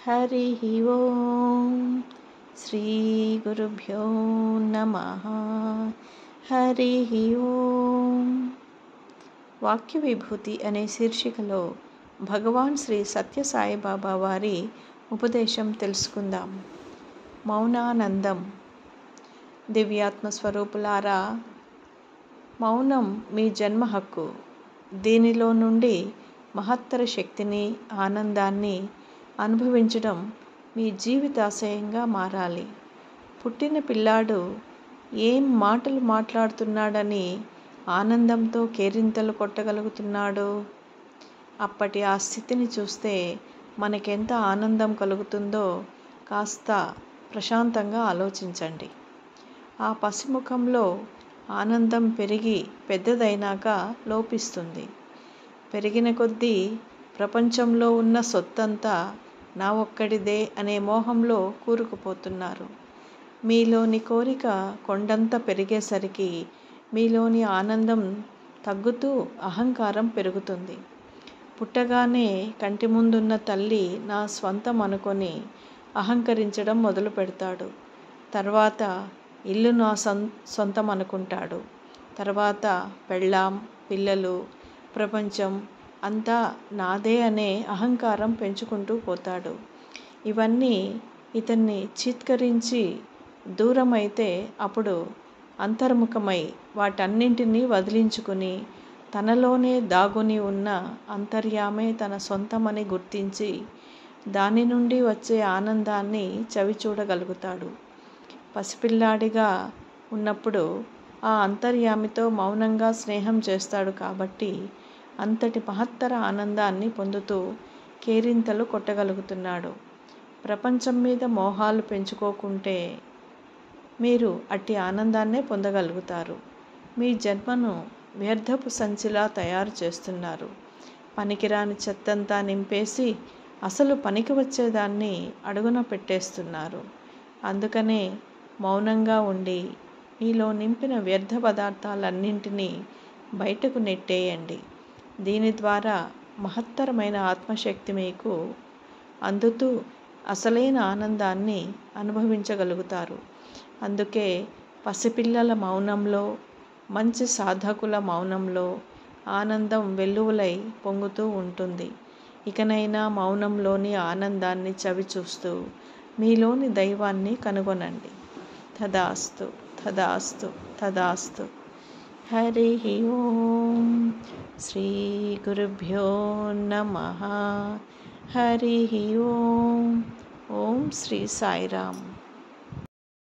హరి ఓం. శ్రీ గురుభ్యో నమః. హరి ఓం. వాక్య విభూతి అనే శీర్షికలో భగవాన్ శ్రీ సత్య సాయిబాబా వారి ఉపదేశం తెలుసుకుందాం. మౌనానందం. దివ్యాత్మ స్వరూపులారా, మౌనం మీ జన్మ హక్కు. దీనిలో నుండి మహత్తర శక్తిని, ఆనందాన్ని అనుభవించడం మీ జీవితాశయంగా మారాలి. పుట్టిన పిల్లాడు ఏం మాటలు మాట్లాడుతున్నాడని ఆనందంతో కేరింతలు కొట్టగలుగుతున్నాడు. అప్పటి ఆ స్థితిని చూస్తే మనకెంత ఆనందం కలుగుతుందో కాస్త ప్రశాంతంగా ఆలోచించండి. ఆ పసిముఖంలో ఆనందం పెరిగి పెద్దదైనాక లోపిస్తుంది. పెరిగిన కొద్దీ ప్రపంచంలో ఉన్న సొత్తంతా నా ఒక్కడిదే అనే మోహంలో కూరుకుపోతున్నారు. మీలోని కోరిక కొండంత పెరిగేసరికి మీలోని ఆనందం తగ్గుతూ అహంకారం పెరుగుతుంది. పుట్టగానే కంటి ముందున్న తల్లి నా స్వంతం అనుకొని అహంకరించడం మొదలు పెడతాడు. తర్వాత ఇల్లు నా సొంతం అనుకుంటాడు. తర్వాత పెళ్ళాం, పిల్లలు, ప్రపంచం అంతా నాదే అనే అహంకారం పెంచుకుంటూ పోతాడు. ఇవన్నీ ఇతన్ని చీత్కరించి దూరమైతే అప్పుడు అంతర్ముఖమై వాటన్నింటినీ వదిలించుకుని తనలోనే దాగుని ఉన్న అంతర్యామే తన సొంతమని గుర్తించి దాని నుండి వచ్చే ఆనందాన్ని చవిచూడగలుగుతాడు. పసిపిల్లాడిగా ఉన్నప్పుడు ఆ అంతర్యామితో మౌనంగా స్నేహం చేస్తాడు కాబట్టి అంతటి మహత్తర ఆనందాన్ని పొందుతూ కేరింతలు కొట్టగలుగుతున్నాడు. ప్రపంచం మీద మోహాలు పెంచుకోకుంటే మీరు అట్టి ఆనందాన్నే పొందగలుగుతారు. మీ జన్మను వ్యర్థపు సంచిలా తయారు చేస్తున్నారు. పనికిరాని చెత్తంతా నింపేసి అసలు పనికి వచ్చేదాన్ని అడుగున పెట్టేస్తున్నారు. అందుకనే మౌనంగా ఉండి మీలో నింపిన వ్యర్థ పదార్థాలన్నింటినీ బయటకు నెట్టేయండి. దీని ద్వారా మహత్తరమైన ఆత్మశక్తి మీకు అందుతూ అసలైన ఆనందాన్ని అనుభవించగలుగుతారు. అందుకే పసిపిల్లల మౌనంలో, మంచి సాధకుల మౌనంలో ఆనందం వెల్లువలై పొంగుతూ ఉంటుంది. ఇకనైనా మౌనంలోని ఆనందాన్ని చవిచూస్తూ మీలోని దైవాన్ని కనుగొనండి. తదాస్తు, తదాస్తు, తదాస్తు. హరి ఓం. శ్రీ గురుభ్యో నమః. హరి ఓం. ఓం శ్రీ సాయిరామ్.